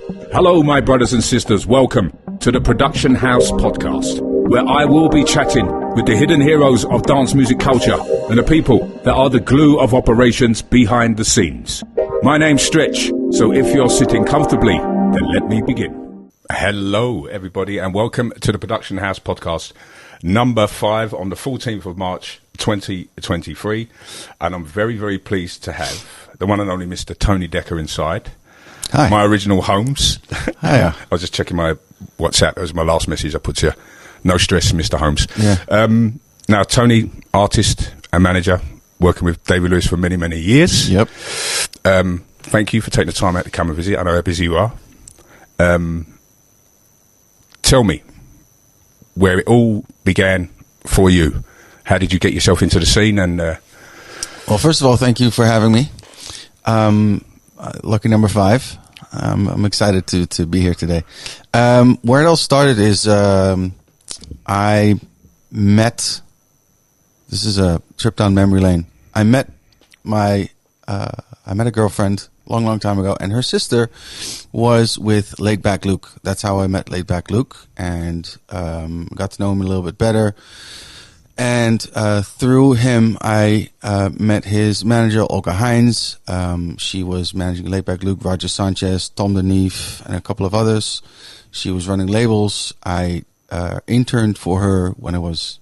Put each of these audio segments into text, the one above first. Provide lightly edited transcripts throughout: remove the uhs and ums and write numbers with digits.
Hello, my brothers and sisters. Welcome to the Production House Podcast, where I will be chatting with the hidden heroes of dance music culture and the people that are the glue of operations behind the scenes. My name's Stretch, so if you're sitting comfortably, then let me begin. Hello, everybody, and welcome to the Production House Podcast, number 5 on the 14th of March, 2023. And I'm very, very pleased to have the one and only Mr. Tony Dekker inside. Hi. My original Holmes. Hiya. I was just checking my WhatsApp. That was my last message I put to you. No stress, Mr. Holmes. Yeah. Now, Tony, artist and manager, working with David Lewis for many, many years. Yep. Thank you for taking the time out to come and visit. I know how busy you are. Tell me where it all began for you. How did you get yourself into the scene? And Well, first of all, thank you for having me. Lucky number 5. I'm excited to be here today. Where it all started is I met. This is a trip down memory lane. I met a girlfriend long time ago, and her sister was with Laid Back Luke. That's how I met Laid Back Luke, and got to know him a little bit better. And through him, I met his manager, Olga Hines. She was managing Laid Back Luke, Roger Sanchez, Tom DeNeef, and a couple of others. She was running labels. I interned for her when I was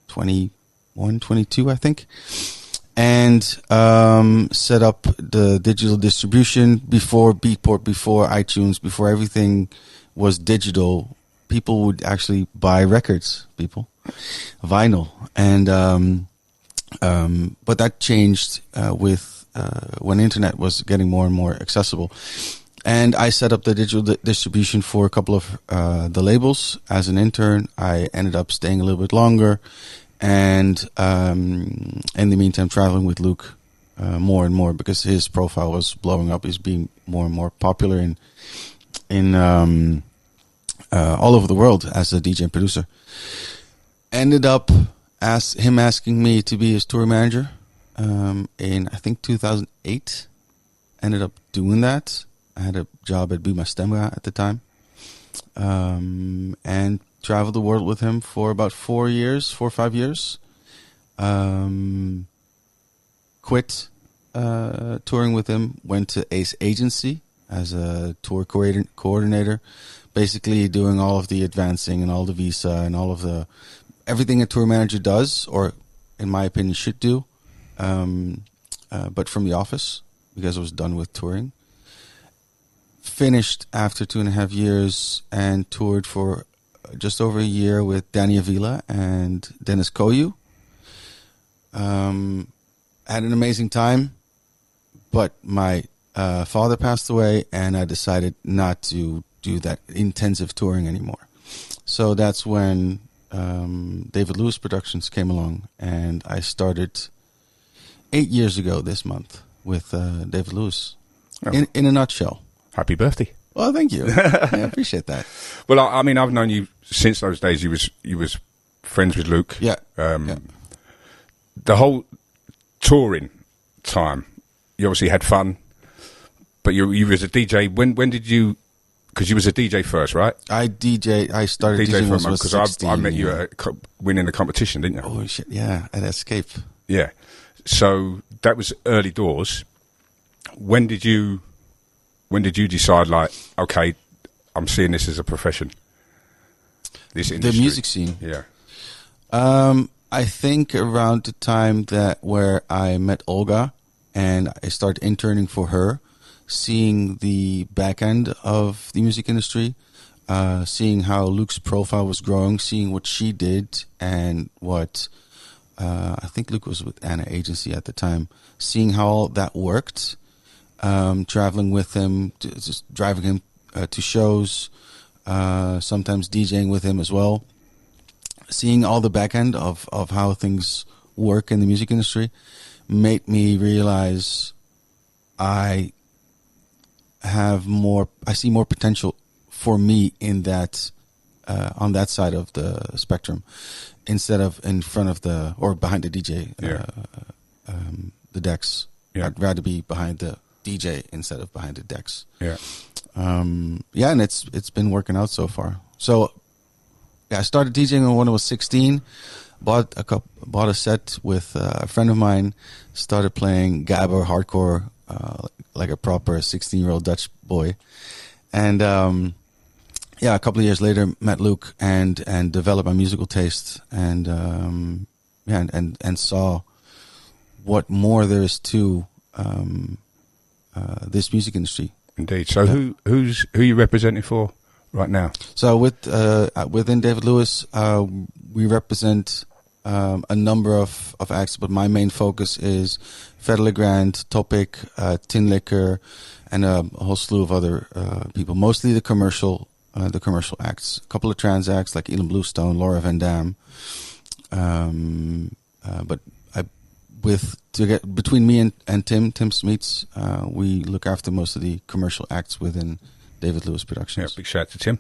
21, 22, I think. And set up the digital distribution before Beatport, before iTunes, before everything was digital. People would actually buy records, vinyl. And but that changed with when internet was getting more and more accessible. And I set up the digital distribution for a couple of the labels as an intern. I ended up staying a little bit longer, and in the meantime traveling with Luke more and more, because his profile was blowing up. He's being more and more popular in all over the world as a DJ and producer. Ended up him asking me to be his tour manager in, I think, 2008. Ended up doing that. I had a job at Be My Stemra at the time. And traveled the world with him for about 4 or 5 years. Quit touring with him. Went to Ace Agency as a tour coordinator. Basically doing all of the advancing and all the visa and all of the everything a tour manager does, or in my opinion should do, but from the office, because I was done with touring. Finished after 2.5 years and toured for just over a year with Danny Avila and Dennis Koyu. Had an amazing time, but my father passed away, and I decided not to do that intensive touring anymore. So that's when David Lewis Productions came along, and I started 8 years ago this month with David Lewis. Oh. In a nutshell. Happy birthday! Well, thank you. I appreciate that. Well, I mean, I've known you since those days. You was friends with Luke. Yeah. The whole touring time, you obviously had fun, but you was a DJ. When did you? Because you was a DJ first, right? I started DJing when I was 16. I met you at winning the competition, didn't you? Oh shit! Yeah, at Escape. Yeah. So that was early doors. When did you decide, like, okay, I'm seeing this as a profession? This industry. The music scene. Yeah. I think around the time where I met Olga and I started interning for her, seeing the back end of the music industry, seeing how Luke's profile was growing, seeing what she did and what I think Luke was with Anna Agency at the time, seeing how all that worked, traveling with him, just driving him to shows, sometimes DJing with him as well, seeing all the back end of how things work in the music industry made me realize I see more potential for me in that on that side of the spectrum, instead of in front of or behind the DJ, the decks. Yeah. I'd rather be behind the DJ instead of behind the decks. Yeah. And it's been working out so far. So I started DJing when I was 16. Bought a set with a friend of mine. Started playing gabber hardcore like a proper 16-year-old Dutch boy, and a couple of years later met Luke and developed my musical taste, and saw what more there is to this music industry. Indeed. So who are you representing for right now? So within David Lewis, we represent a number of acts, but my main focus is Fedele Grand, Topic, Tin Liquor, and a whole slew of other people. Mostly the commercial acts. A couple of trans acts like Elam Bluestone, Laura Van Dam. But between me and Tim Smeets, we look after most of the commercial acts within David Lewis Productions. Yeah, big shout out to Tim.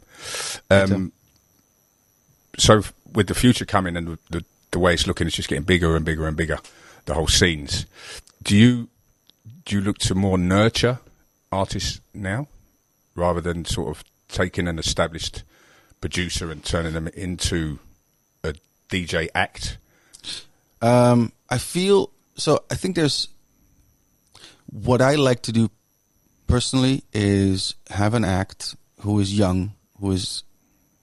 Hey, Tim. So with the future coming and the way it's looking, it's just getting bigger and bigger and bigger, the whole scenes. Do you look to more nurture artists now rather than sort of taking an established producer and turning them into a DJ act? I think there's what I like to do personally is have an act who is young, who is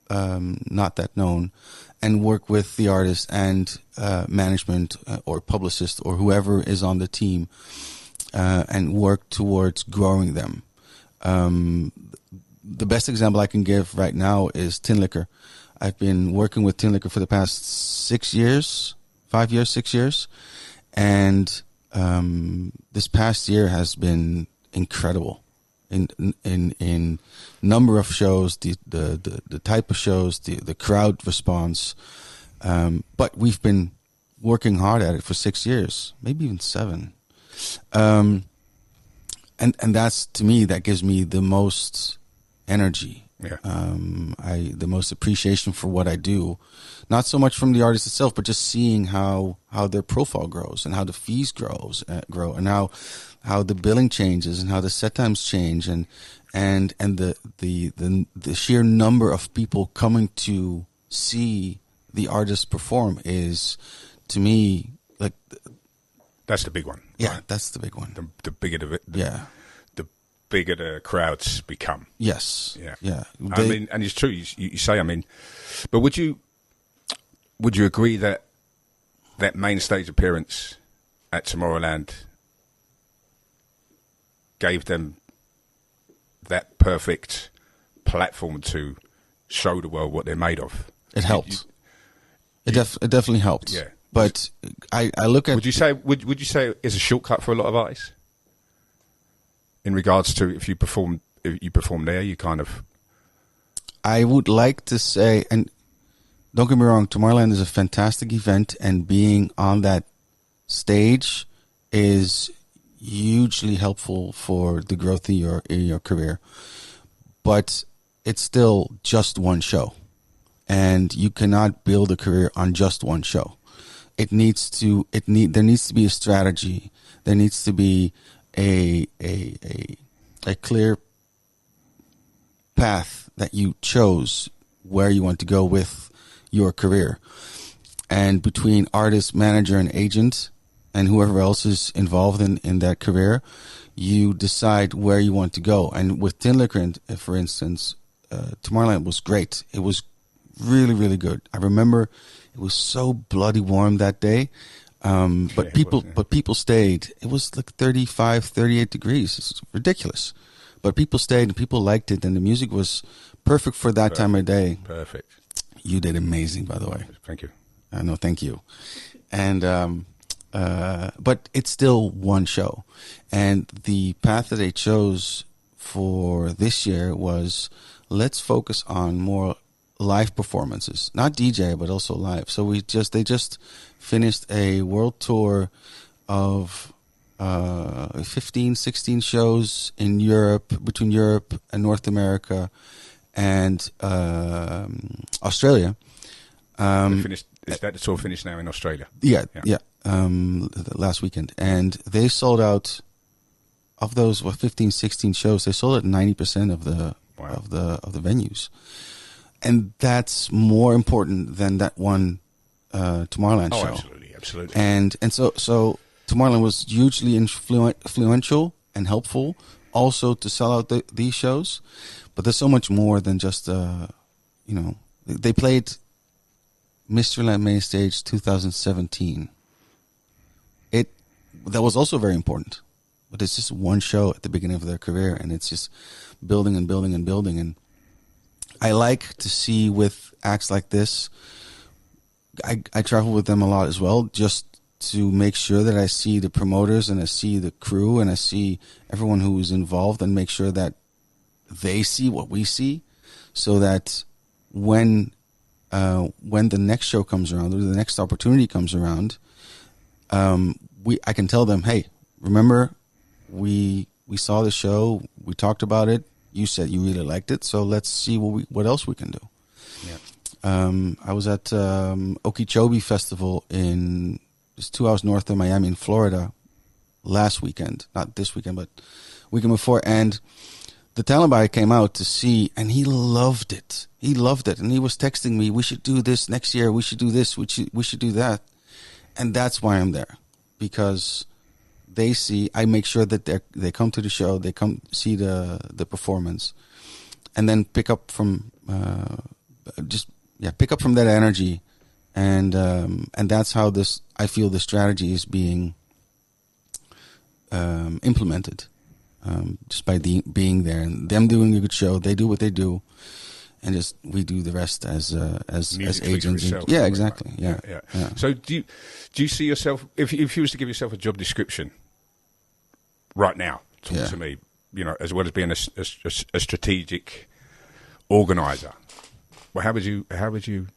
not that known, and work with the artist and management or publicist or whoever is on the team and work towards growing them. The best example I can give right now is Tin Liquor. I've been working with Tin Liquor for the past 6 years, and this past year has been incredible in number of shows, the type of shows, the crowd response. But we've been working hard at it for 6 years, maybe even 7. And that's, to me, that gives me the most energy. Yeah. The most appreciation for what I do, not so much from the artist itself, but just seeing how their profile grows and how the fees grow, and how the billing changes and how the set times change, and the sheer number of people coming to see the artist perform is, to me, like, that's the big one. Yeah, right? that's the big one. The bigger the bigger the crowds become. Yes. Yeah. I mean, and it's true. You say. I mean, but would you agree that main stage appearance at Tomorrowland gave them that perfect platform to show the world what they're made of? It helped. It definitely helped. Yeah. But I look at. Would you say it's a shortcut for a lot of artists? In regards to if you perform there, you kind of. I would like to say, and don't get me wrong, Tomorrowland is a fantastic event, and being on that stage is hugely helpful for the growth in your career. But it's still just one show, and you cannot build a career on just one show. There needs to be a strategy. There needs to be a clear path that you chose where you want to go with your career. And between artist, manager, and agent, and whoever else is involved in that career, you decide where you want to go. And with Tin Liquor, for instance, Tomorrowland was great. It was really, really good. I remember it was so bloody warm that day. But people stayed. It was like 35, 38 degrees. It's ridiculous. But people stayed and people liked it, and the music was perfect for that time of day. Perfect. You did amazing, by the way. Thank you. No, thank you. And but it's still one show, and the path that they chose for this year was, let's focus on more live performances, not DJ, but also live. So they just finished a world tour of 15, 16 shows in Europe, between Europe and North America and Australia. Is that the tour finished now in Australia? Yeah. Last weekend, and they sold out of those 15, 16 shows, they sold at 90% of the Wow. of the venues, and that's more important than that one Tomorrowland Oh, show. absolutely. And so Tomorrowland was hugely influential and helpful, also to sell out these shows. But there's so much more than just they played Mysteryland Main Stage 2017. That was also very important, but it's just one show at the beginning of their career, and it's just building and building and building. And I like to see with acts like this, I travel with them a lot as well, just to make sure that I see the promoters and I see the crew and I see everyone who is involved, and make sure that they see what we see, so that when the next show comes around or the next opportunity comes around, I can tell them, hey, remember we saw the show, we talked about it, you said you really liked it, so let's see what else we can do. Yeah. I was at Okeechobee Festival just 2 hours north of Miami in Florida last weekend, not this weekend, but weekend before, and the talent buyer came out to see, and he loved it. He loved it, and he was texting me, we should do this next year, we should do this, we should do that. And that's why I'm there, because I make sure that they come to the show, they come see the performance, and then pick up from that energy, and that's how I feel the strategy is being implemented, just by being there and them doing a good show. They do what they do, and just we do the rest as agents. Yeah, exactly. Yeah. So do you see yourself, if you was to give yourself a job description right now, talk to me, as well as being a strategic organizer, well, how would you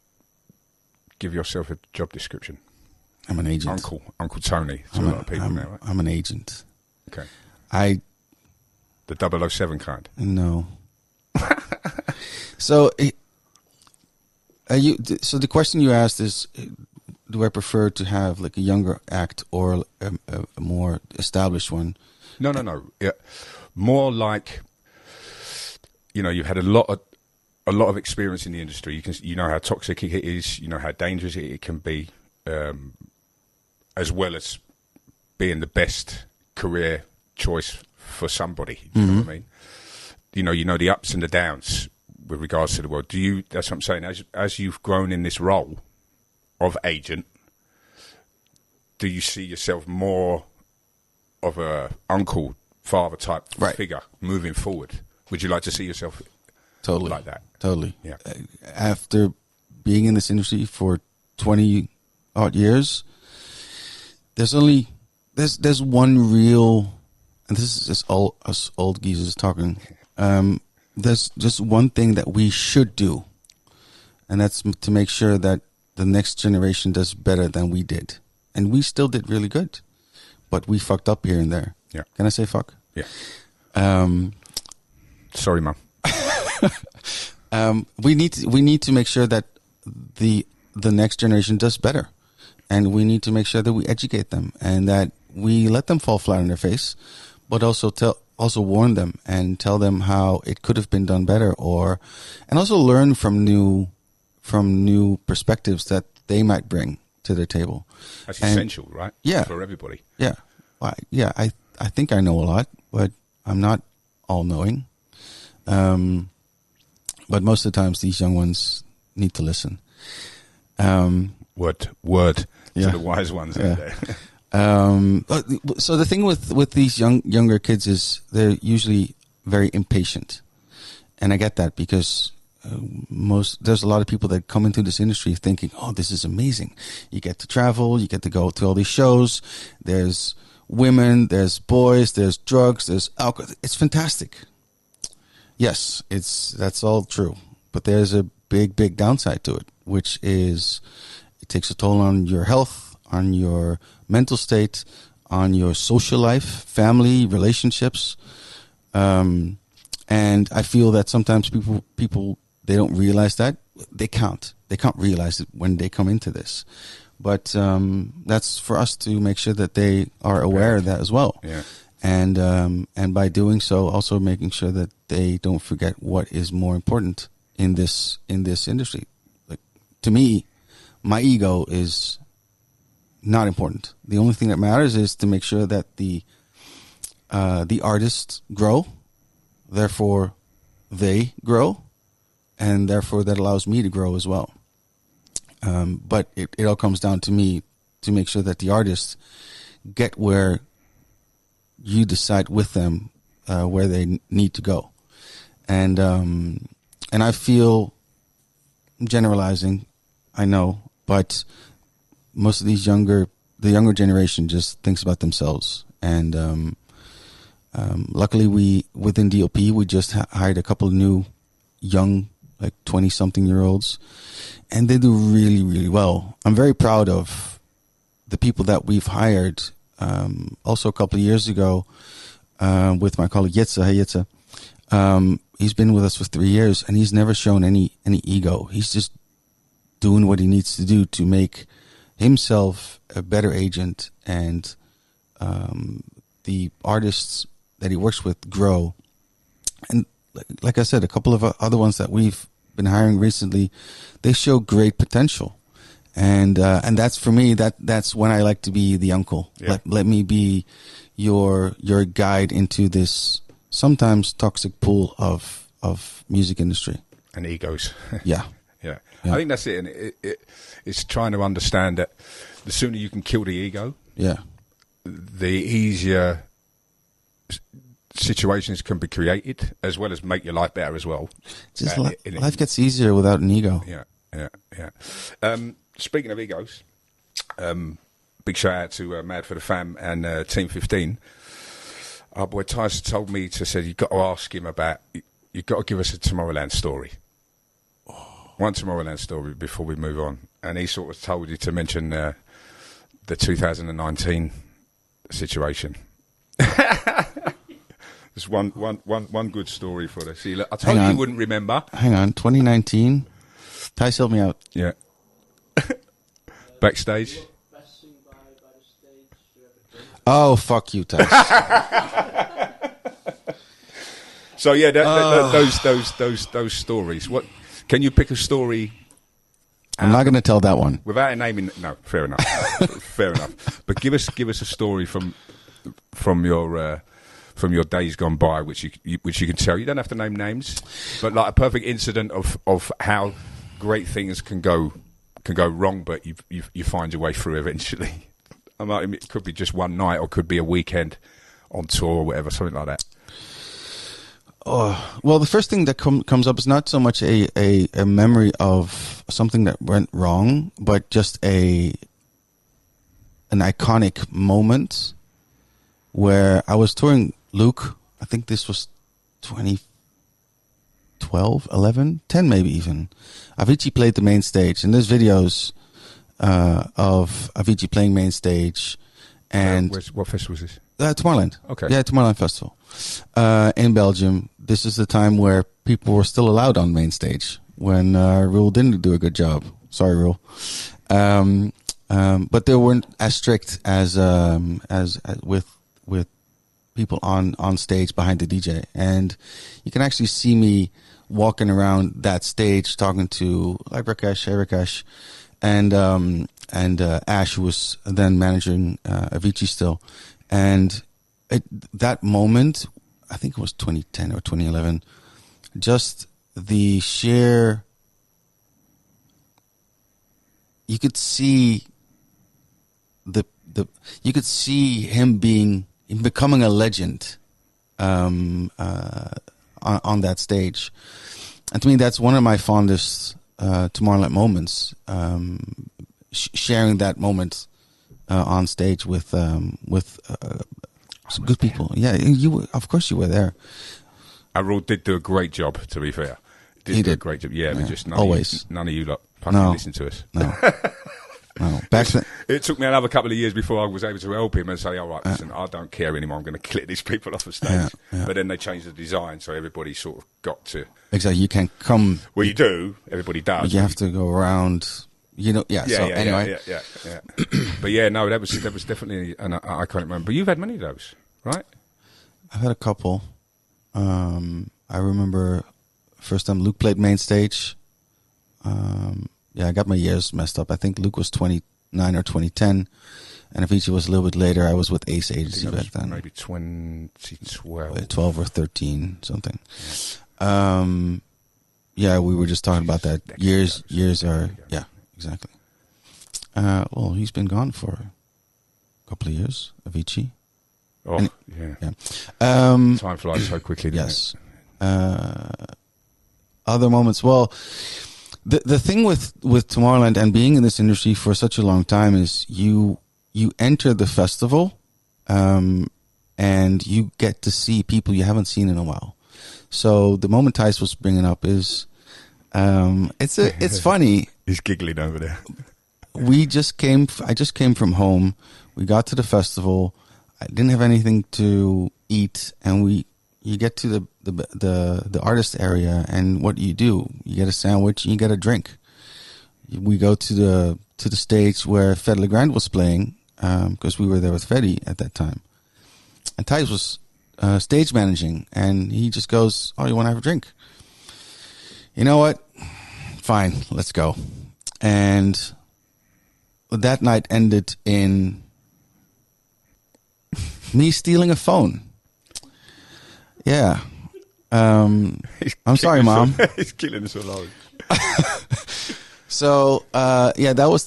give yourself a job description? I'm an agent. Uncle Tony to a lot of people now, right? I'm an agent. Okay. The 007 kind? No. So the question you asked is, do I prefer to have like a younger act or a more established one? No. Yeah. More like, you've had a lot of experience in the industry. You know how toxic it is. You know how dangerous it can be, as well as being the best career choice for somebody. Do you know what I mean? You know the ups and the downs with regards to the world. That's what I'm saying. As you've grown in this role of agent, do you see yourself more of a uncle, father type figure moving forward? Would you like to see yourself totally like that? Totally. Yeah. After being in this industry for 20 odd years, there's one real, and this is just all us old geezers talking. There's just one thing that we should do, and that's to make sure that the next generation does better than we did. And we still did really good, but we fucked up here and there. Yeah. Can I say fuck? Yeah. Sorry, Mum. We need to make sure that the next generation does better, and we need to make sure that we educate them and that we let them fall flat on their face, but also warn them and tell them how it could have been done better, and also learn from new perspectives that they might bring to their table. That's essential, right? Yeah, for everybody. Yeah, well, yeah. I think I know a lot, but I'm not all knowing. But most of the times, these young ones need to listen. Word to the wise ones out there. So the thing with these younger kids is they're usually very impatient, and I get that because there's a lot of people that come into this industry thinking, "Oh, this is amazing! You get to travel, you get to go to all these shows. There's women, there's boys, there's drugs, there's alcohol. It's fantastic." Yes, that's all true, but there's a big downside to it, which is it takes a toll on your health, on your mental state, on your social life, family, relationships, and I feel that sometimes people they don't realize that. They can't realize it when they come into this, but that's for us to make sure that they are aware of that as well. Yeah. and by doing so, also making sure that they don't forget what is more important in this industry. Like, to me, my ego is not important. The only thing that matters is to make sure that the artists grow, therefore they grow, and therefore that allows me to grow as well. But it all comes down to me to make sure that the artists get where you decide with them where they need to go. And I feel, generalizing, I know, but most of the younger generation just thinks about themselves. And luckily, within DOP, we just hired a couple of new young, like 20-something-year-olds, and they do really, really well. I'm very proud of the people that we've hired. Also, a couple of years ago, with my colleague Jitse. Hey, Jitse. He's been with us for 3 years, and he's never shown any ego. He's just doing what he needs to do to make himself a better agent, and the artists that he works with grow. And like I said, a couple of other ones that we've been hiring recently, they show great potential. And that's, for me, that's when I like to be the uncle. Yeah. Let me be your guide into this sometimes toxic pool of music industry and egos. Yeah. Yeah. I think that's it. And it's trying to understand that the sooner you can kill the ego, the easier situations can be created, as well as make your life better as well. Just life gets easier without an ego. Yeah. Speaking of egos, big shout out to Mad for the Fam and Team 15. Our boy Tyson told me said you've got to ask him about, you've got to give us a Tomorrowland story. One Tomorrowland story before we move on. And he sort of told you to mention the 2019 situation. There's one good story for this. See, look, I told you you wouldn't remember. Hang on, 2019. Tyce, help me out. Yeah. Backstage. Oh, fuck you, Tyce. So yeah, those stories. What can you pick a story? I'm not going to tell that one without naming. No, fair enough. Fair enough. But give us a story from your days gone by, which you can tell. You don't have to name names, but like a perfect incident of how great things can go wrong, but you find your way through eventually. It could be just one night, or could be a weekend on tour, or whatever, something like that. Oh, well, the first thing that comes up is not so much a memory of something that went wrong, but just an iconic moment where I was touring Luke. I think this was 2012, 11, 10 maybe even. Avicii played the main stage, and there's videos of Avicii playing main stage. And what festival was this? Tomorrowland. Okay. Yeah, Tomorrowland Festival in Belgium. This is the time where people were still allowed on main stage when Rule didn't do a good job. Sorry, Rule. But they weren't as strict as with people on stage behind the DJ. And you can actually see me walking around that stage talking to like Rakesh, hey Rakesh, and Ash, who was then managing Avicii still. And that moment, I think it was 2010 or 2011, just the sheer, you could see you could see him becoming a legend on that stage. And to me, that's one of my fondest Tomorrowland moments, sharing that moment on stage with good people. Yeah, of course you were there. Rule did do a great job, to be fair. He did a great job. Yeah, just always. None of you lot fucking listen to us. No. No. It took me another couple of years before I was able to help him and say, all right, listen, I don't care anymore. I'm going to clip these people off the stage. Yeah. But then they changed the design, so everybody sort of got to... Exactly. You can come... Well, you do. Everybody does. You have to go around... Anyway. But yeah, no, that was definitely an iconic moment. But you've had many of those, right? I've had a couple. I remember first time Luke played main stage. I got my years messed up. I think Luke was 29 or 2010, and Avicii was a little bit later. I was with Ace Agency back then. Maybe 2012. 12 or 13, something. We were just talking about that. Years are, yeah, exactly. Well, he's been gone for a couple of years, Avicii. Oh, yeah. Time flies so quickly, doesn't it? Other moments. Well, the thing with Tomorrowland and being in this industry for such a long time is you enter the festival, and you get to see people you haven't seen in a while. So the moment Thijs was bringing up is, it's funny. He's giggling over there. I just came from home. We got to the festival. I didn't have anything to eat, and you get to the artist area, and what you do? You get a sandwich and you get a drink. We go to the stage where Fed Legrand was playing, because we were there with Freddy at that time, and Thijs was stage managing, and he just goes, "Oh, you want to have a drink? You know what? Fine, let's go." And that night ended in me stealing a phone. Yeah. I'm sorry, Mom. He's killing us all over. So, that was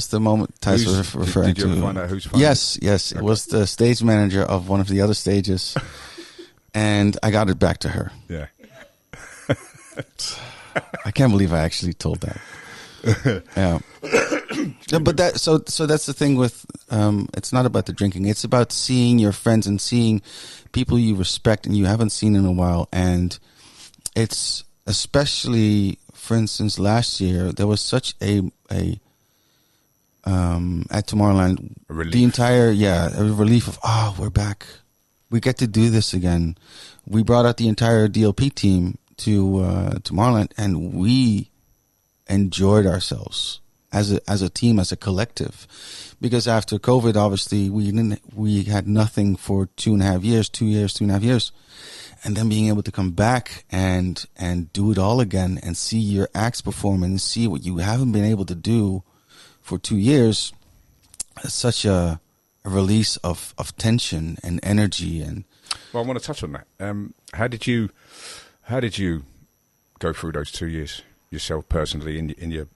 the moment Thijs was referring to. Did you ever find out whose phone? Yes. Okay. It was the stage manager of one of the other stages, and I got it back to her. Yeah. I can't believe I actually told that. Yeah. But that's the thing with, it's not about the drinking. It's about seeing your friends and seeing people you respect and you haven't seen in a while. And it's especially, for instance, last year, there was such a at Tomorrowland, the entire, a relief of, we're back. We get to do this again. We brought out the entire DLP team to Tomorrowland, and we enjoyed ourselves as a team, as a collective, because after COVID, obviously we had nothing for 2.5 years, and then being able to come back and do it all again and see your acts perform and see what you haven't been able to do for 2 years, it's such a release of tension and energy. And well, I want to touch on that. How did you go through those 2 years yourself personally in your?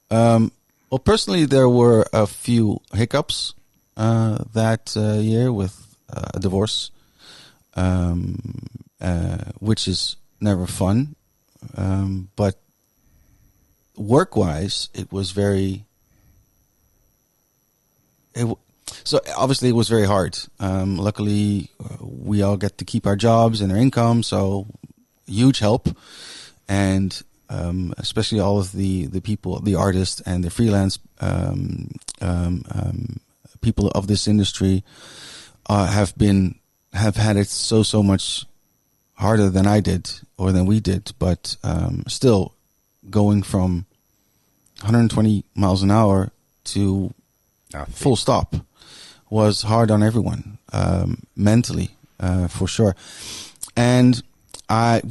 Well, personally, there were a few hiccups that year with a divorce, which is never fun. But work-wise, it was so obviously it was very hard. Luckily, we all get to keep our jobs and our income, so huge help. And especially all of the people, the artists and the freelance people of this industry have had it so much harder than I did or than we did. But still, going from 120 miles an hour to full stop was hard on everyone, mentally, for sure. And I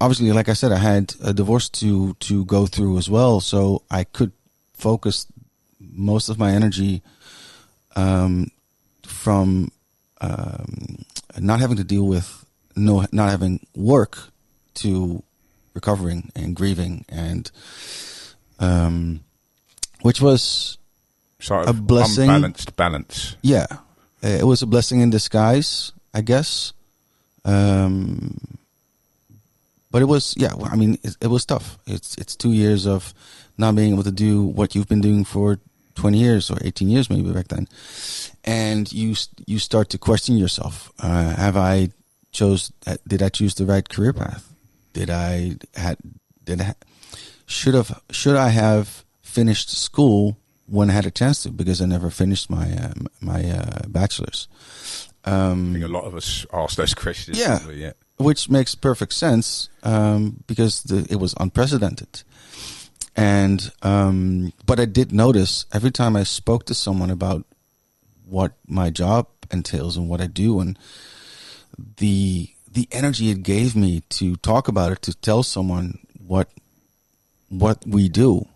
obviously, like I said, I had a divorce to go through as well, so I could focus most of my energy from not having to deal with not having work to recovering and grieving, and which was sort a of blessing. Unbalanced balance. Yeah, it was a blessing in disguise, I guess. But it was, it was tough. It's 2 years of not being able to do what you've been doing for 20 years or 18 years maybe back then. And you start to question yourself. Did I choose the right career path? Should I have finished school when I had a chance to, because I never finished my bachelor's. I think a lot of us ask those questions. Yeah. Probably, yeah. Which makes perfect sense, because it was unprecedented. And but I did notice every time I spoke to someone about what my job entails and what I do, and the energy it gave me to talk about it, to tell someone what we do,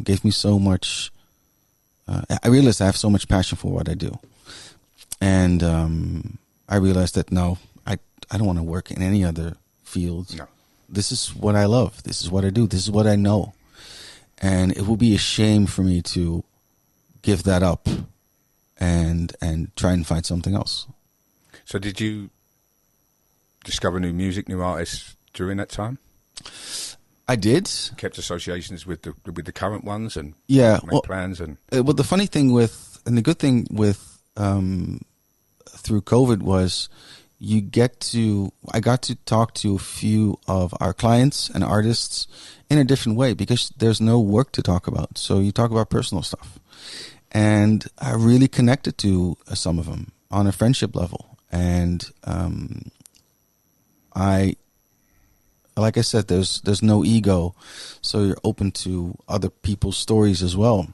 gave me so much. I realized I have so much passion for what I do, and I realized that no, I don't want to work in any other field. No. This is what I love. This is what I do. This is what I know, and it will be a shame for me to give that up and try and find something else. So did you discover new music, new artists during that time? I did. Kept associations with the current ones and made plans and. Well, the funny thing the good thing with through COVID was I got to talk to a few of our clients and artists in a different way, because there's no work to talk about. So you talk about personal stuff, and I really connected to some of them on a friendship level, and like I said, there's no ego, so you're open to other people's stories as well,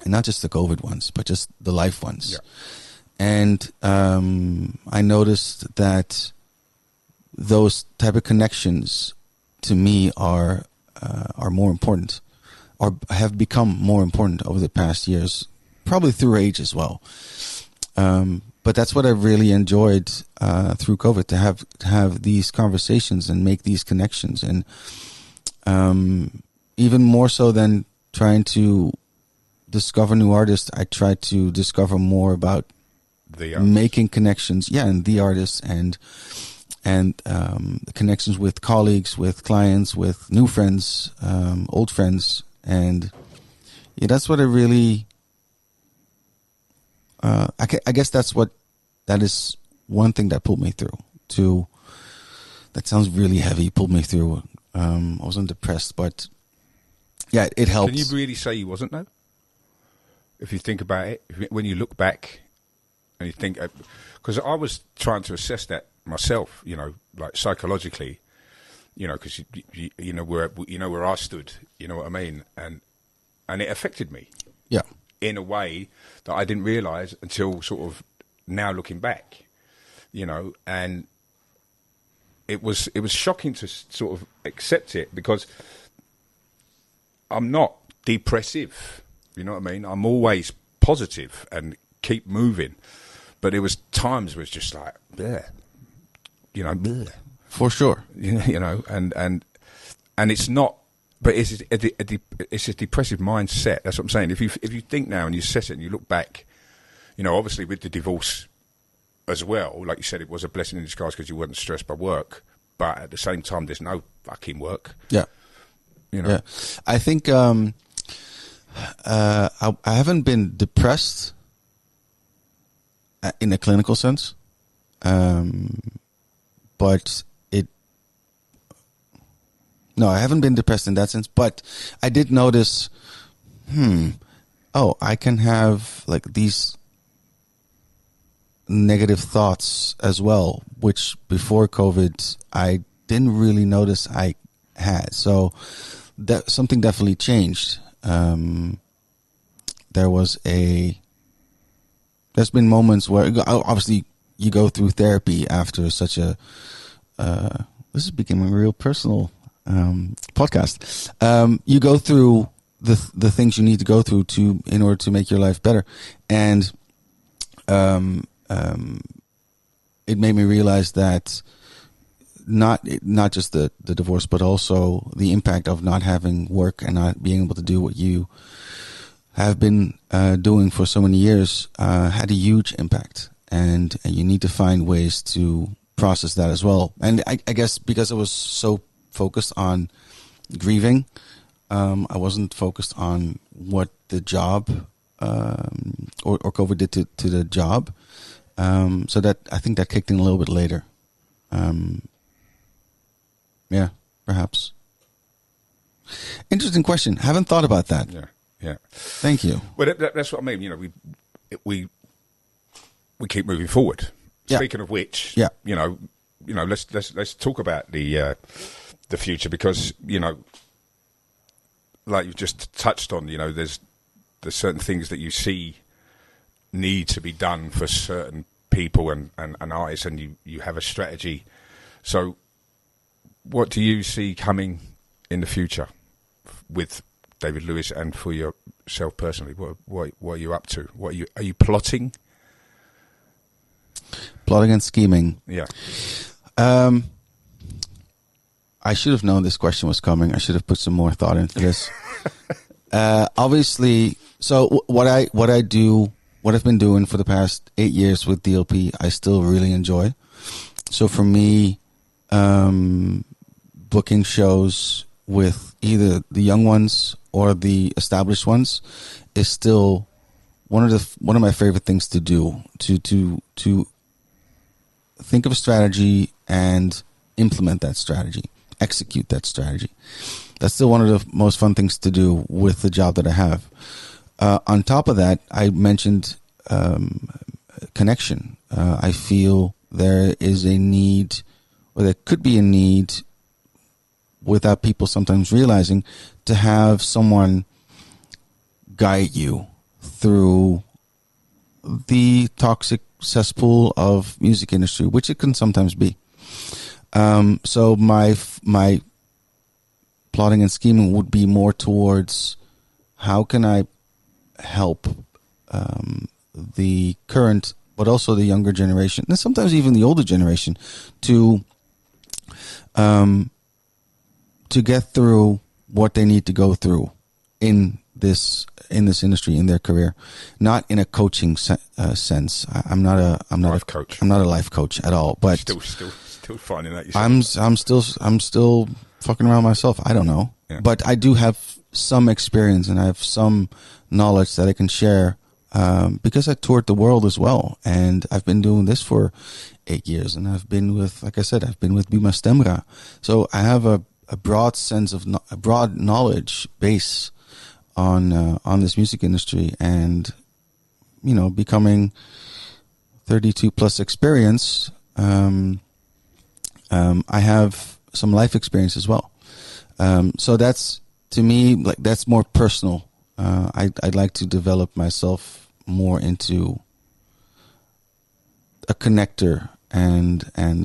and not just the COVID ones, but just the life ones. Yeah. And I noticed that those type of connections to me are more important, or have become more important over the past years, probably through age as well. But that's what I really enjoyed through COVID, to have these conversations and make these connections, and even more so than trying to discover new artists, I try to discover more about making connections, and the artists, and the connections with colleagues, with clients, with new friends, old friends, and that's what I really. I guess that is one thing that pulled me through. That sounds really heavy. Pulled me through. I wasn't depressed, but yeah, it helped. Can you really say you wasn't though? If you think about it, when you look back and you think, because I was trying to assess that myself, like psychologically, because you know where I stood, you know what I mean, and it affected me. Yeah. In a way that I didn't realise until sort of now looking back, and it was shocking to sort of accept it, because I'm not depressive, you know what I mean? I'm always positive and keep moving, but it was times where it's just like, bleh, bleh. For sure, and it's not. But it's a depressive mindset. That's what I'm saying. If you think now and you assess it and you look back, obviously with the divorce as well, like you said, it was a blessing in disguise because you weren't stressed by work. But at the same time, there's no fucking work. Yeah. Yeah. I think I haven't been depressed in a clinical sense, but no, I haven't been depressed in that sense, but I did notice, I can have like these negative thoughts as well, which before COVID, I didn't really notice I had. So that something definitely changed. There's been moments where obviously you go through therapy after such a, this is becoming a real personal podcast. You go through the things you need to go through in order to make your life better, and it made me realize that not just the divorce, but also the impact of not having work and not being able to do what you have been doing for so many years had a huge impact, and you need to find ways to process that as well. And I guess because I was so focused on grieving, I wasn't focused on what the job or COVID did to the job. So that I think that kicked in a little bit later. Yeah, perhaps. Interesting question. Haven't thought about that. Yeah. Thank you. Well, that's what I mean. We keep moving forward. Yeah. Speaking of which, yeah. Let's talk about the future, because like you've just touched on, there's certain things that you see need to be done for certain people and artists, and you have a strategy. So what do you see coming in the future with David Lewis and for yourself personally? What are you up to? Are you plotting? Plotting and scheming. Yeah. I should have known this question was coming. I should have put some more thought into this. Obviously, so what I've been doing for the past 8 years with DLP, I still really enjoy. So for me, booking shows with either the young ones or the established ones is still one of my favorite things to do. To think of a strategy and implement that strategy, execute that strategy. That's still one of the most fun things to do with the job that I have. On top of that, I mentioned connection. I feel there is a need, or there could be a need, without people sometimes realizing, to have someone guide you through the toxic cesspool of music industry, which it can sometimes be. So my plotting and scheming would be more towards how can I help the current, but also the younger generation, and sometimes even the older generation, to get through what they need to go through in this industry, in their career. Not in a coaching sense. I'm not a life coach. I'm not a life coach at all. But still finding that yourself. I'm still fucking around myself. I don't know, but I do have some experience and I have some knowledge that I can share because I toured the world as well, and I've been doing this for 8 years, and I've been with, like I said, I've been with Bima Stemra, so I have a broad sense of a broad knowledge base on this music industry, and becoming 32 plus experience. I have some life experience as well. So that's, to me, like, that's more personal. I'd like to develop myself more into a connector and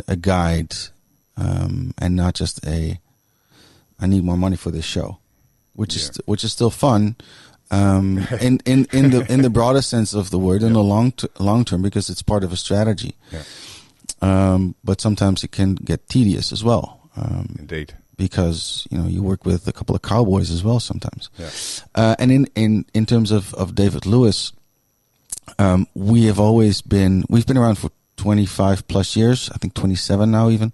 a guide, and not just I need more money for this show, which is still fun, in the broader sense of the word, in the long term, because it's part of a strategy. Yeah. But sometimes it can get tedious as well. Indeed. Because you work with a couple of cowboys as well sometimes. Yeah. And in terms of David Lewis, we've been around for 25 plus years. I think 27 now even,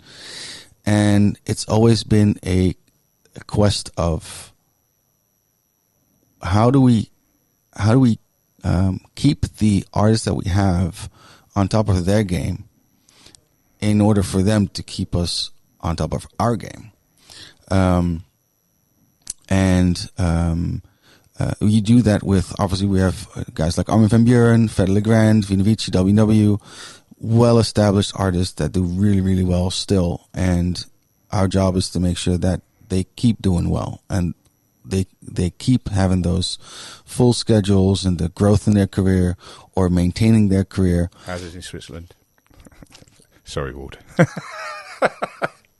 and it's always been a quest of how do we keep the artists that we have on top of their game in order for them to keep us on top of our game. You do that with, obviously, we have guys like Armin van Buuren, Fedde Le Grand, Vino Vici, WW, well-established artists that do really, really well still. And our job is to make sure that they keep doing well and they keep having those full schedules and the growth in their career or maintaining their career. How's it in Switzerland? Sorry, Ward.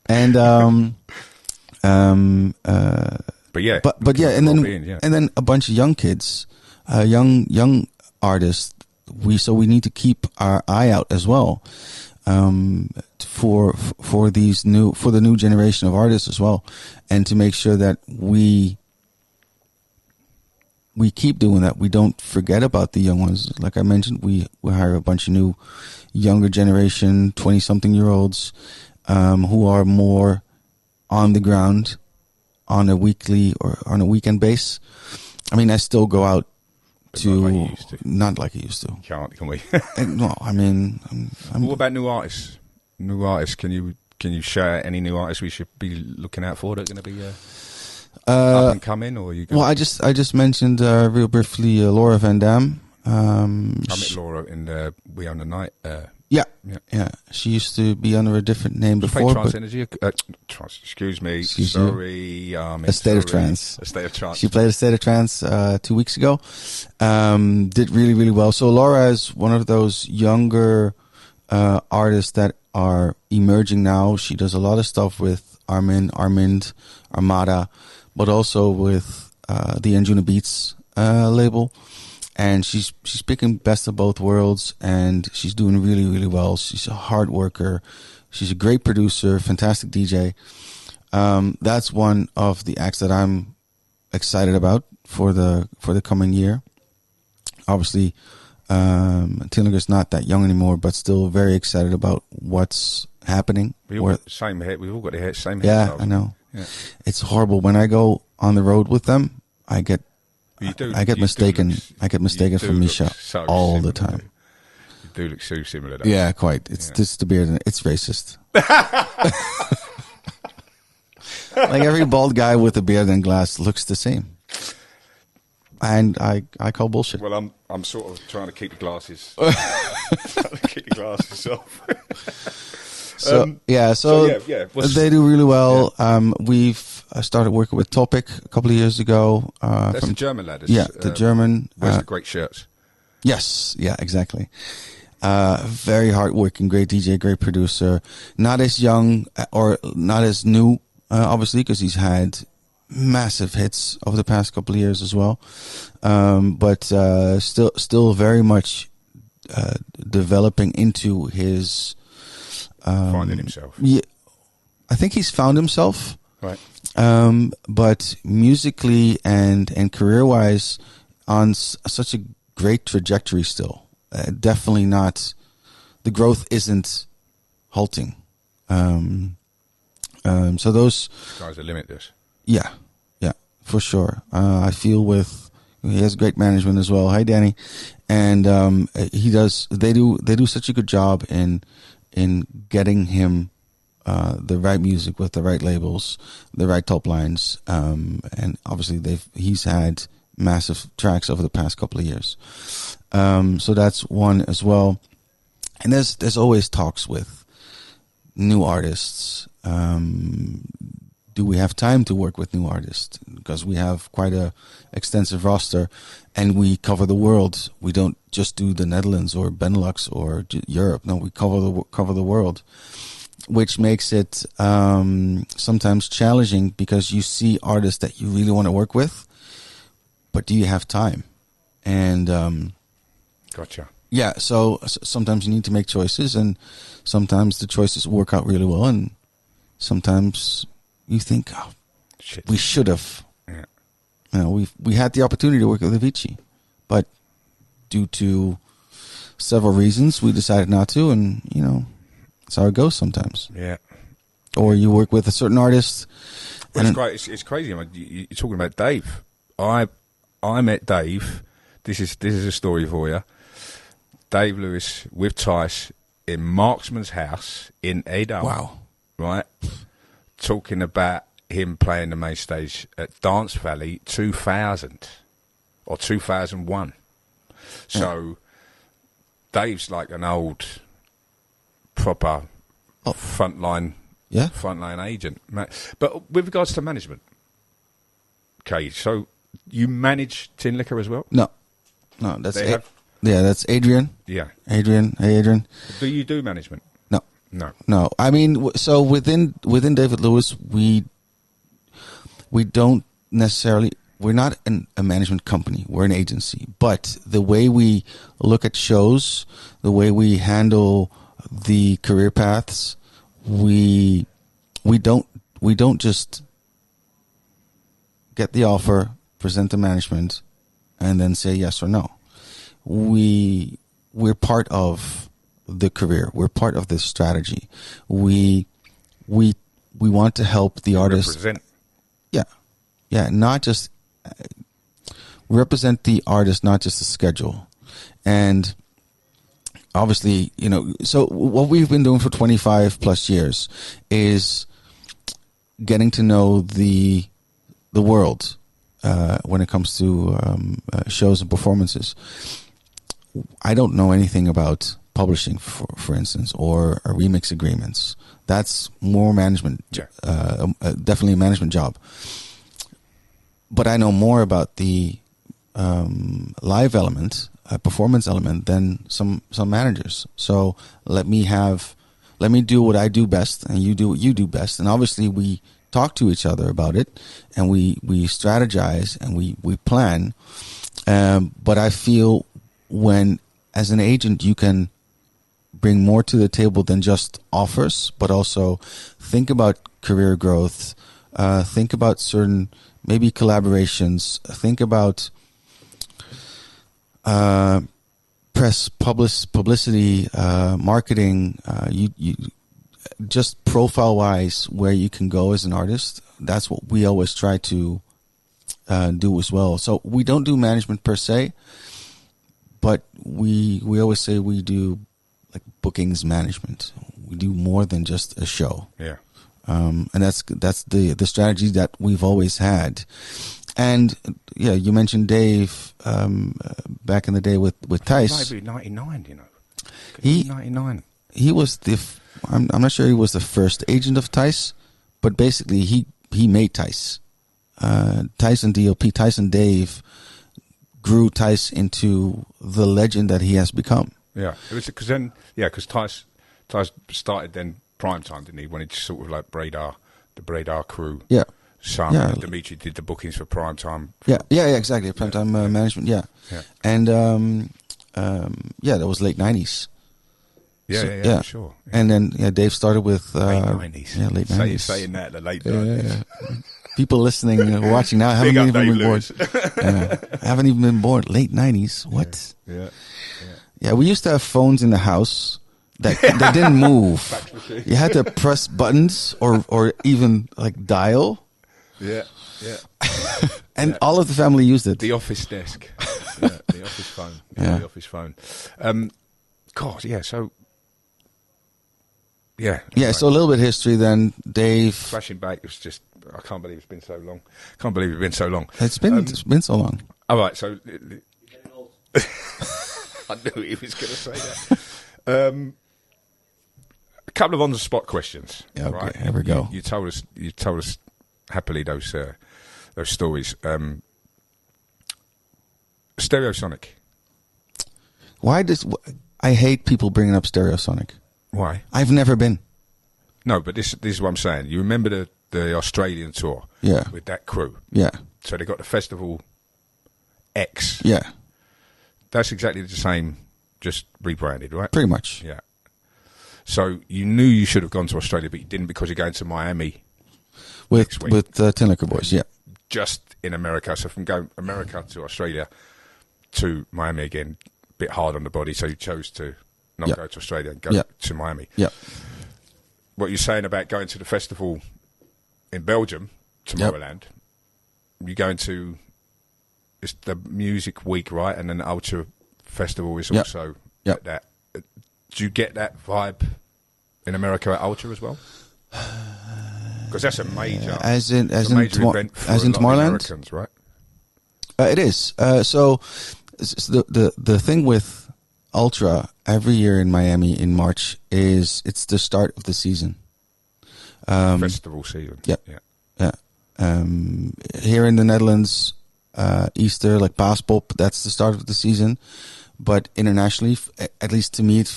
And but yeah, and then a bunch of young kids, young artists. We need to keep our eye out as well, for the new generation of artists as well, and to make sure that we keep doing that. We don't forget about the young ones. Like I mentioned, we hire a bunch of new, younger generation, 20-something-year-olds, who are more on the ground on a weekly or on a weekend base. I mean, I still go out not like I used to. Can we? No, I mean, what about new artists? New artists, can you share any new artists we should be looking out for that are going to be up and coming, or you? Well, I just mentioned real briefly Laura Van Dam. I met Laura in the We Own the Night Yeah, Yeah. yeah. She used to be under a different name She before. played Trance but Energy. Excuse me. Excuse sorry. A State of Trance. A State of Trance. She played A State of Trance 2 weeks ago. Did really, really well. So Laura is one of those younger artists that are emerging now. She does a lot of stuff with Armind, Armada, but also with the Anjuna Beats label. And she's picking best of both worlds, and she's doing really, really well. She's a hard worker. She's a great producer, fantastic DJ. That's one of the acts that I'm excited about for the coming year. Obviously, Tinliger's not that young anymore, but still very excited about what's happening. Same head. We've all got the hair. Same hair. Yeah, I know. Yeah. It's horrible when I go on the road with them. I get mistaken. I get mistaken for Misha so all similar, the time. You do look so similar. Yeah, quite. It's just the beard. It's racist. Like every bald guy with a beard and glass looks the same, and I call bullshit. Well, I'm sort of trying to keep the glasses. Off. So they do really well. We've started working with Topic a couple of years ago. That's a German lad. The German. Wears the great shirts. Yes, yeah, exactly. Very hardworking, great DJ, great producer. Not as young or not as new, obviously, because he's had massive hits over the past couple of years as well. But still very much developing into his. Finding himself. Yeah, I think he's found himself. Right. But musically and career-wise, on such a great trajectory still. Definitely not. The growth isn't halting. So those guys are limitless. Yeah, for sure. I feel he has great management as well. Hi, Danny, and he does. They do such a good job in getting him the right music with the right labels, the right top lines, and obviously he's had massive tracks over the past couple of years. So that's one as well. And there's always talks with new artists. Do we have time to work with new artists? Because we have quite a extensive roster, and we cover the world. We don't just do the Netherlands or Benelux or Europe. No, we cover the world, which makes it sometimes challenging because you see artists that you really want to work with, but do you have time? And gotcha. Yeah, so sometimes you need to make choices, and sometimes the choices work out really well, and sometimes you think, oh, shit, we should have. Yeah. You know, we had the opportunity to work with Avicii, but due to several reasons, we decided not to, and that's how it goes sometimes. Yeah. Or you work with a certain artist. Well, it's crazy. I mean, you're talking about Dave. I met Dave. This is a story for you. Dave Lewis with Tice in Marksman's house in Edam. Wow. Right? Talking about him playing the main stage at Dance Valley 2000 or 2001. So Dave's like an old proper frontline agent. But with regards to management, okay, so you manage Tin Liquor as well? No, that's that's Adrian. Yeah, Adrian. Hey, Adrian. Do you do management? No. I mean, so within David Lewis, we don't necessarily. We're not a management company. We're an agency. But the way we look at shows, the way we handle the career paths, we don't just get the offer, present the management, and then say yes or no. We're part of the career. We're part of this strategy. We want to help the artist. Represent. Yeah. Not just represent the artist, not just the schedule. And obviously, so what we've been doing for 25 plus years is getting to know the world when it comes to shows and performances. I don't know anything about publishing, for instance, or remix agreements. That's more management, definitely a management job. But I know more about the live element, performance element, than some managers. So let me do what I do best, and you do what you do best. And obviously, we talk to each other about it, and we strategize and we plan. But I feel when, as an agent, you can bring more to the table than just offers, but also think about career growth, think about certain maybe collaborations, think about press, publicity, marketing, you just profile wise where you can go as an artist. That's what we always try to do as well. So we don't do management per se, but we always say we do like bookings management. We do more than just a show. Yeah. And that's the strategy that we've always had. And yeah, you mentioned Dave back in the day with Thijs. Maybe 99, you know. He 99. He was I'm not sure he was the first agent of Thijs, but basically he made Thijs. Thijs and DLP, Thijs and Dave grew Thijs into the legend that he has become. Yeah, it was because Thijs started then Primetime, didn't he? When it sort of like the Bradar crew. Yeah. And Dimitri did the bookings for Primetime. Yeah, exactly. Primetime management. Yeah. And that was late 90s. Yeah, for sure. Yeah. And then Dave started with late 90s. Yeah, late 90s. Saying that, the late 90s. Yeah. People listening, watching now haven't even been born. Haven't even been born. Late 90s. What? Yeah. We used to have phones in the house that didn't move. You had to press buttons or even like dial. Yeah. And all of the family used it. The office desk. The office phone. The office phone. God, yeah, so... Yeah. Yeah, so a little bit of history then. Dave... Flashing back, it was just... I can't believe it's been so long. Can't believe it's been so long. It's been so long. All right, so... I knew he was going to say that. A couple of on-the-spot questions. Yeah, okay, right? Here we go. You told us happily those stories. Stereosonic. Why I hate people bringing up Stereosonic. Why? I've never been. No, but this is what I'm saying. You remember the Australian tour? Yeah. With that crew? Yeah. So they got the Festival X. Yeah. That's exactly the same, just rebranded, right? Pretty much. Yeah. So you knew you should have gone to Australia, but you didn't because you're going to Miami with Tin Liquor Boys. Yeah. Just in America. So from going America to Australia to Miami again, a bit hard on the body. So you chose to not go to Australia and go to Miami. Yeah. What you're saying about going to the festival in Belgium, Tomorrowland, you're going to... It's the Music Week, right? And then the Ultra Festival is also like that. Do you get that vibe in America at Ultra as well? Because that's a major, event for Tomorrowland, Americans, right? It is. So the thing with Ultra every year in Miami in March is it's the start of the season. Festival season. Yeah. Here in the Netherlands. Easter, like Paaspop, that's the start of the season. But internationally, at least to me, it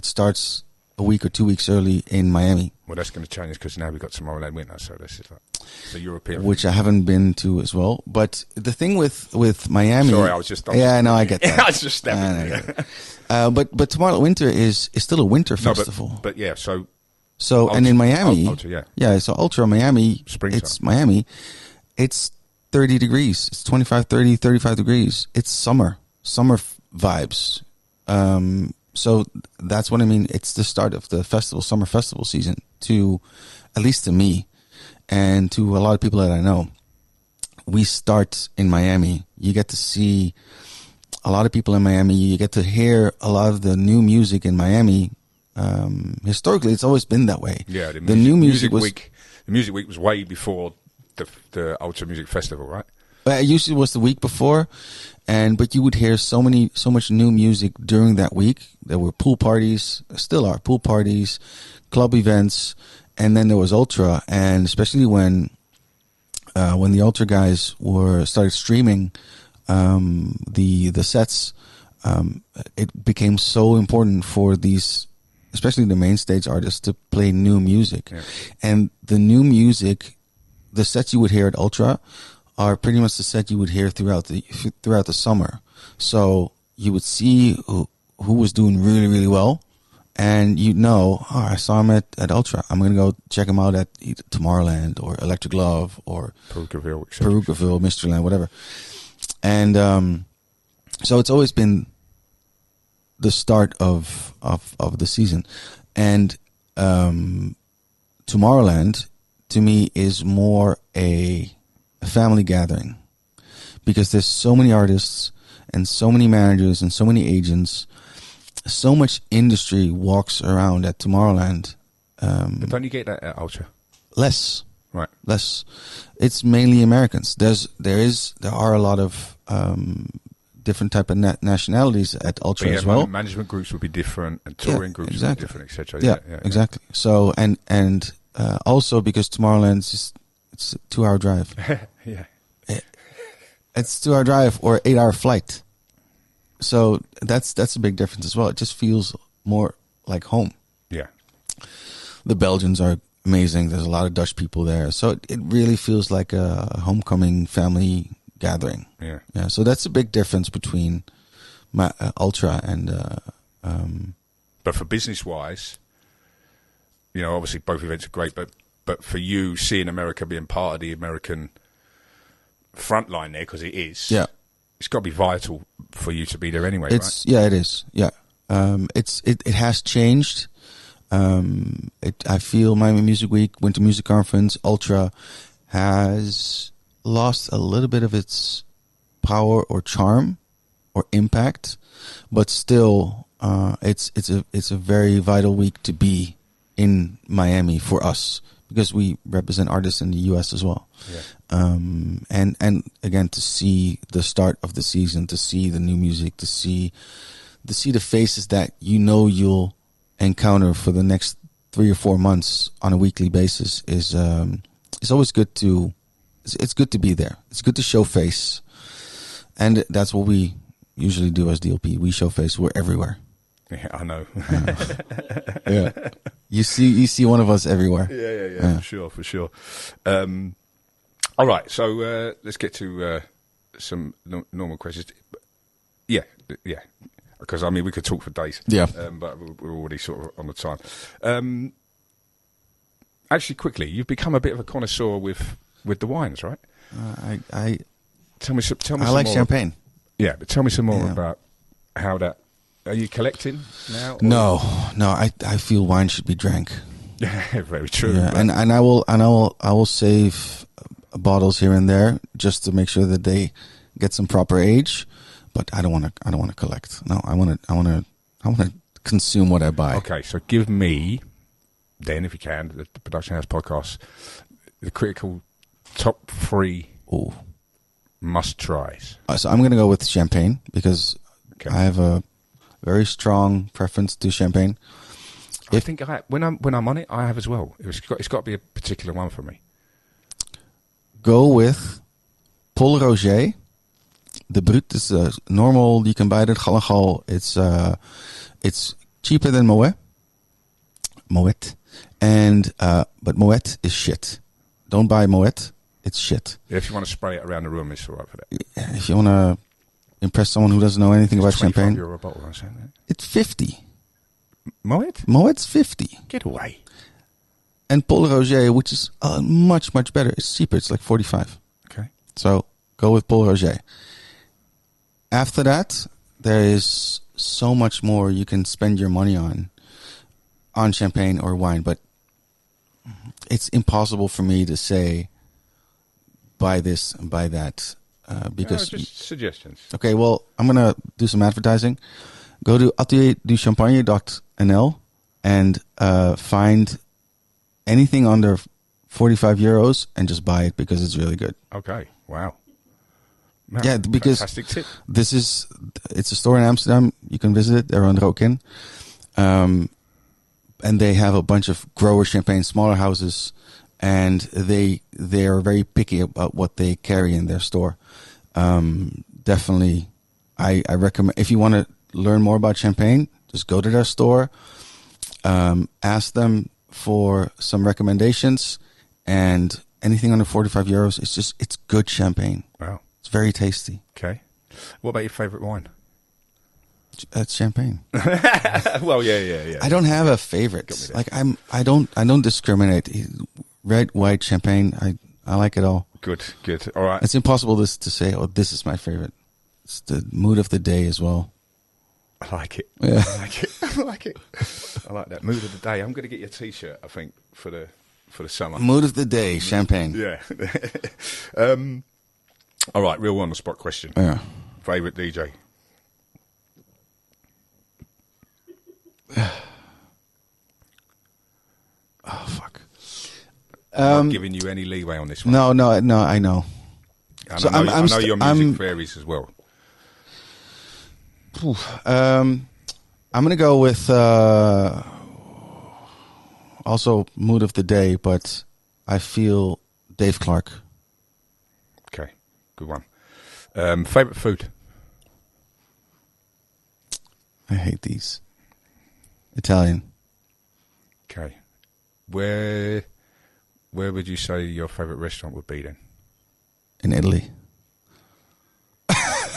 starts a week or 2 weeks early in Miami. Well, that's going to change because now we've got Tomorrowland Winter, so this is like the European. Which I haven't been to as well. But the thing with Miami... Sorry, I was just... Yeah, no, I get that. I was just stepping. But Tomorrowland Winter is still a winter festival. But yeah, so Ultra, and in Miami... Ultra, so Ultra Miami, Springtime. It's Miami. It's 30 degrees. It's 25, 30, 35 degrees. It's summer vibes. So that's what I mean. It's the start of the summer festival season, at least to me and to a lot of people that I know. We start in Miami. You get to see a lot of people in Miami. You get to hear a lot of the new music in Miami. Historically, it's always been that way. Yeah, the new music was... The Music Week was way before the Ultra Music Festival, right? Usually it was the week before, but you would hear so much new music during that week. There were pool parties, still are pool parties, club events, and then there was Ultra, and especially when the Ultra guys started streaming the sets, it became so important for these, especially the main stage artists, to play new music. Yeah. And the new music, the sets you would hear at Ultra are pretty much the set you would hear throughout the summer. So you would see who was doing really, really well, and you'd know, I saw him at Ultra. I'm going to go check him out at Tomorrowland or Electric Love or Perucaville, Mysteryland, whatever. And so it's always been the start of the season. And Tomorrowland, to me, is more a family gathering, because there's so many artists and so many managers and so many agents. So much industry walks around at Tomorrowland. But don't you get that at Ultra? Less. Right. Less. It's mainly Americans. There are a lot of different type of nationalities at Ultra as well. Management groups would be different, and touring groups would be different, etc. Yeah, exactly. So and also because Tomorrowland it's a 2-hour drive. Yeah. It's a 2-hour drive or 8-hour flight. So that's a big difference as well. It just feels more like home. Yeah. The Belgians are amazing. There's a lot of Dutch people there. So it really feels like a homecoming family gathering. Yeah. Yeah. So that's a big difference between my Ultra and But for business-wise, obviously both events are great, but for you, seeing America being part of the American front line there, because it is. Yeah. It's got to be vital for you to be there anyway, right? Yeah, it is. Yeah, it has changed. I feel Miami Music Week, Winter Music Conference, Ultra has lost a little bit of its power or charm or impact, but still, it's a very vital week to be in Miami for us, because we represent artists in the U.S. as well. Yeah. And again, to see the start of the season, to see the new music, to see the faces that you'll encounter for the next 3 or 4 months on a weekly basis is it's always good to it's good to be there. It's good to show face, and that's what we usually do as DLP. We show face. We're everywhere. Yeah, I know. Yeah, you see one of us everywhere. Yeah. For sure. All right, so let's get to some normal questions. Yeah, because we could talk for days. Yeah, but we're already sort of on the time. Actually, quickly, you've become a bit of a connoisseur with the wines, right? I tell me. I like champagne. Yeah, but tell me some more about how that. Are you collecting now? No. I feel wine should be drank. Very true. Yeah, and I will save bottles here and there just to make sure that they get some proper age. But I don't want to collect. No, I want to consume what I buy. Okay, so give me then, if you can, the Production House podcast, the critical top 3 must tries. So I'm going to go with champagne because I have a very strong preference to champagne. I think when I'm on it, I have as well. It's got to be a particular one for me. Go with Paul Roger. The Brut is normal. You can buy it at Gallengal. It's cheaper than Moet. And but Moet is shit. Don't buy Moet. It's shit. Yeah, if you want to spray it around the room, it's all right for that. If you want to impress someone who doesn't know anything about champagne, €25 a bottle. I'm saying that. It's 50. Moet? Moet's 50. Get away. And Paul Roger, which is much, much better. It's cheaper. It's like 45. Okay. So go with Paul Roger. After that, there is so much more you can spend your money on champagne or wine, but it's impossible for me to say buy this and buy that because just suggestions. Okay, well, I'm gonna do some advertising. Go to atelierduchampagne.nl and find anything under €45 and just buy it because it's really good. Okay. Wow. No, Yeah, because fantastic tip. It's a store in Amsterdam. You can visit it. They're on Rokin. And they have a bunch of grower champagne, smaller houses, and they are very picky about what they carry in their store. Definitely, I recommend, if you want to learn more about champagne, just go to their store, ask them for some recommendations, and anything under 45 euros, it's good champagne. Wow. It's very tasty. Okay. What about your favourite wine? That's champagne. Well, yeah. I don't have a favorite. Like I don't discriminate. Red, white, champagne. I like it all. Good. All right. It's impossible to say, oh, this is my favorite. It's the mood of the day as well. I like it. Yeah. I like it. I like it. I like that mood of the day. I'm going to get you a T-shirt, I think, for the summer. Mood of the day, champagne. Yeah. All right, real on the spot question. Yeah. Favorite DJ? Oh fuck. I'm not giving you any leeway on this one. No, I know. And So I know your music I'm varies as well. I'm gonna go with also mood of the day, but I feel Dave Clark. Okay, good one. Favorite food? I hate these. Italian. Okay. Where would you say your favorite restaurant would be then? In Italy.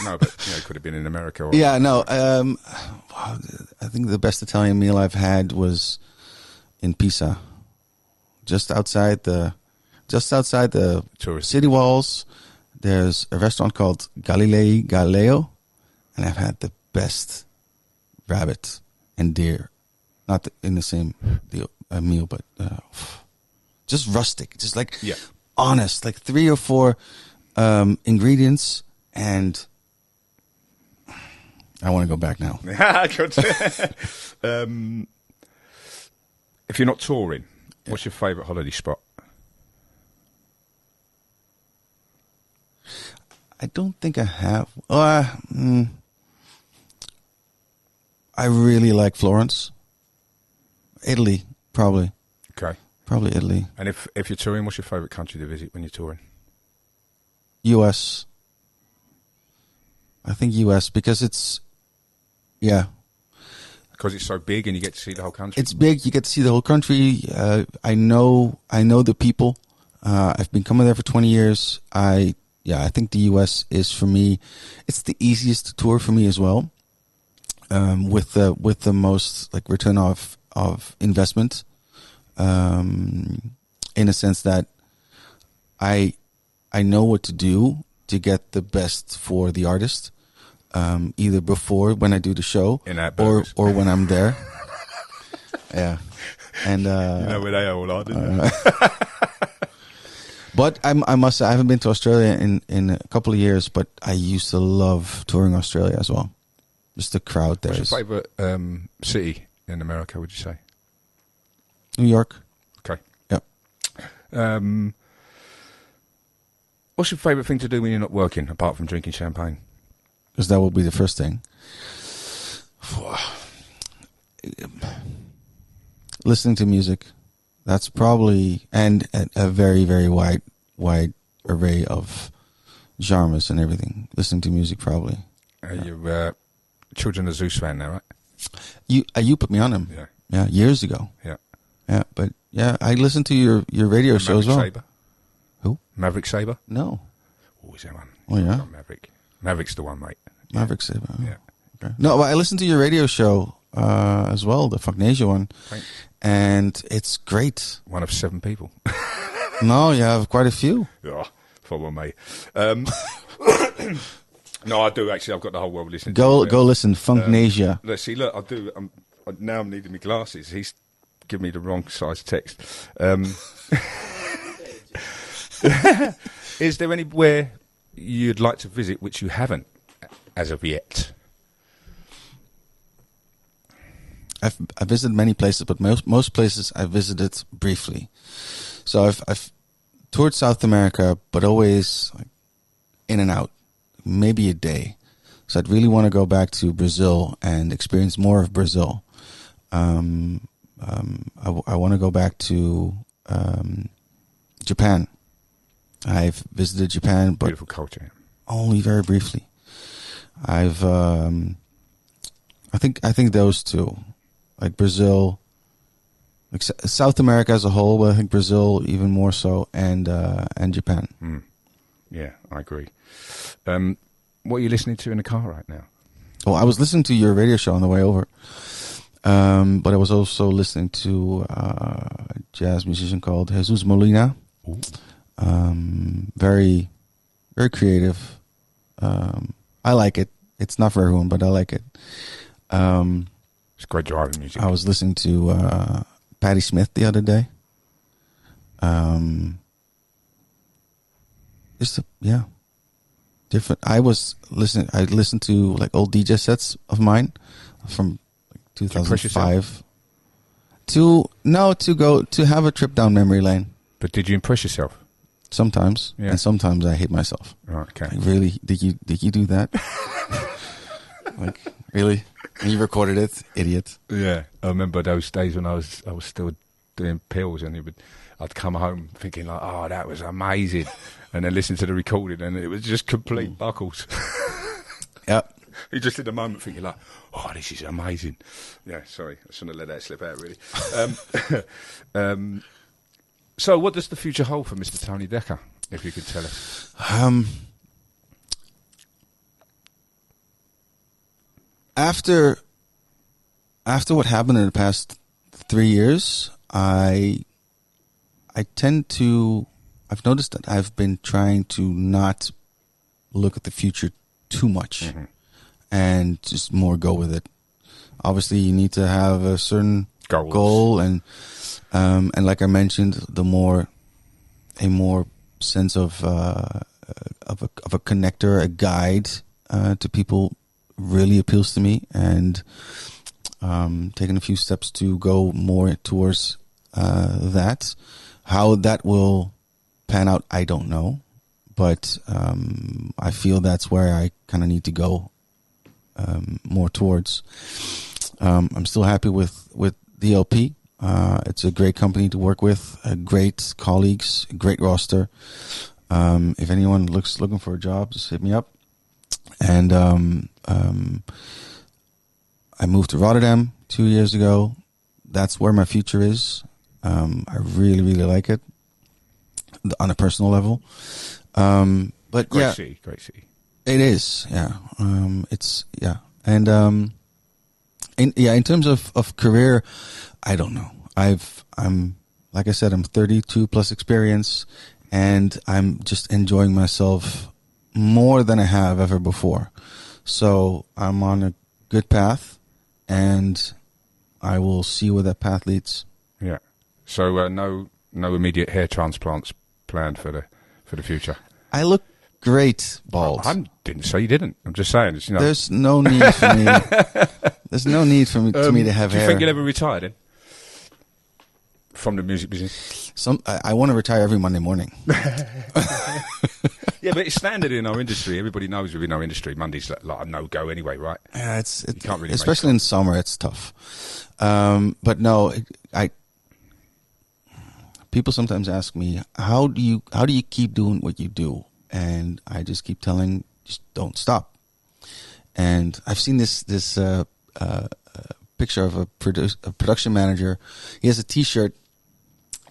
No, but it could have been in America. Or Yeah, no. I think the best Italian meal I've had was in Pisa, just outside the Tourist. city walls. There's a restaurant called Galileo, and I've had the best rabbit and deer, not in the same meal, but just rustic, just like honest, like 3 or 4 ingredients, and I want to go back now. Good. If you're not touring, what's your favourite holiday spot? I don't think I have. I really like Florence. Italy, probably. Okay. Probably Italy. And if you're touring, what's your favourite country to visit when you're touring? US. I think US because it's, yeah. Because it's so big and you get to see the whole country? It's big. You get to see the whole country. I know the people. I've been coming there for 20 years. I think the US is, for me, it's the easiest tour for me as well. With the most like return of investment, in a sense that I know what to do to get the best for the artist, either before when I do the show or when I'm there. Yeah, and you know where they all are, didn't you? But I must say I haven't been to Australia in a couple of years, but I used to love touring Australia as well. Just the crowd there. What's your favourite city in America, would you say? New York. Okay. Yep. What's your favourite thing to do when you're not working, apart from drinking champagne? Because that will be the first thing. Listening to music. That's probably, and a very, very wide array of genres and everything. Listening to music, probably. You're Children of Zeus fan now, right? You put me on him. Yeah, years ago. Yeah, but yeah, I listened to your radio show as well. Saber? Who? Maverick Saber? No. Oh, is that one? Oh, yeah? Not Maverick. Maverick's the one, mate. Maverick Saber. Oh. Yeah. Okay. No, but I listened to your radio show as well, the Fognasia one. Right. And it's great. One of 7 people. No, you have quite a few. Yeah, follow me. No, I do actually. I've got the whole world listening. Go listen, Fognasia. Let's see. Look, I do. Now I'm needing my glasses. He's giving me the wrong size text. Is there anywhere you'd like to visit which you haven't as of yet? I've visited many places, but most places I visited briefly. So I've toured South America, but always like in and out. maybe a day. So I'd really want to go back to Brazil and experience more of Brazil. I want to go back to Japan. I've visited Japan, but Beautiful culture. only very briefly. I think those two, like Brazil, like South America as a whole, but I think Brazil even more so, and Japan. Yeah, I agree. What are you listening to in the car right now? Well, I was listening to your radio show on the way over, but I was also listening to a jazz musician called Jesus Molina. Ooh. Very, very creative. I like it. It's not for everyone, but I like it. It's great driving music. I was listening to Patti Smith the other day. Different. I listened to like old DJ sets of mine from like 2005. To have a trip down memory lane. But did you impress yourself? Sometimes, and sometimes I hate myself. Right, okay. Like, really? Did you do that? Like, really? And you recorded it, idiot. Yeah, I remember those days when I was still doing pills, and I'd come home thinking like, oh, that was amazing, and then listen to the recording, and it was just complete buckles. Yep. You just in the moment thinking like, oh, this is amazing. Yeah, sorry, I shouldn't have let that slip out, really. So what does the future hold for Mr. Tony Dekker, if you could tell us? After what happened in the past 3 years, I've noticed that I've been trying to not look at the future too much and just more go with it. Obviously, you need to have a certain goal, and like I mentioned, a more sense of a connector, a guide to people really appeals to me, and taking a few steps to go more towards that. How that will pan out, I don't know, but I feel that's where I kind of need to go more towards. I'm still happy with DLP. It's a great company to work with, great colleagues, great roster. If anyone looking for a job, just hit me up. And I moved to Rotterdam 2 years ago. That's where my future is. I really, really like it on a personal level. But Great city. it is. Yeah. And in terms of career, I don't know. I'm like I said, I'm 32 plus experience, and I'm just enjoying myself more than I have ever before. So I'm on a good path, and I will see where that path leads. Yeah. So no immediate hair transplants planned for the future. I look great bald. I didn't say you didn't. I'm just saying. It's, There's no need for me. There's no need for me to have hair. Do you think you'll ever retire then? From the music business? I want to retire every Monday morning. Yeah, but it's standard in our industry. Everybody knows within our industry, Monday's like a no-go anyway, right? Yeah, it's you can't really especially in summer, it's tough. But no, people sometimes ask me, how do you keep doing what you do? And I just keep telling, just don't stop. And I've seen this picture of a production manager. He has a T-shirt.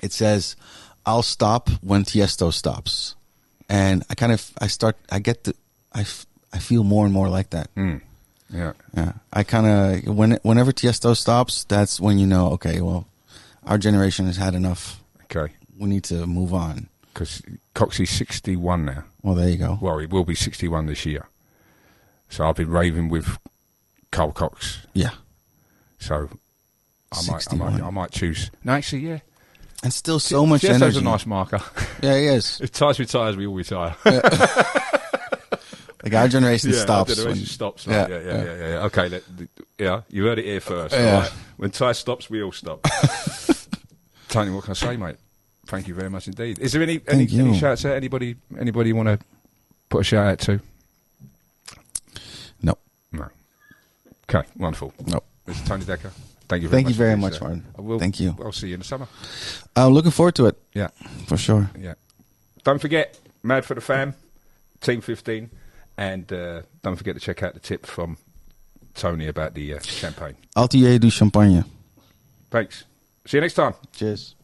It says, "I'll stop when Tiesto stops," and I feel more and more like that. Yeah. I kind of whenever Tiesto stops, that's when you know, okay, well, our generation has had enough. Okay, we need to move on. Because Coxey's 61 now. Well, there you go. Well, he will be 61 this year. So I've been raving with Carl Cox. Yeah. So I might choose. No, actually, yeah. And still so much energy. Tiesto's a nice marker. Yeah, he is. If Tice retires, we all retire. Yeah. Like our generation stops. Our generation stops. Right? Yeah. Okay, you heard it here first. Yeah. Right? When Tice stops, we all stop. Tony, what can I say, mate? Thank you very much indeed. Is there any shouts out? Anybody you want to put a shout out to? Okay, wonderful. No. Mr. Tony Dekker, thank you very much. Thank you very for much, this, Martin. Thank you. I'll see you in the summer. I'm looking forward to it. Yeah. For sure. Yeah. Don't forget, Mad for the Fam, Team 15, and don't forget to check out the tip from Tony about the champagne. Altier du Champagne. Thanks. See you next time. Cheers.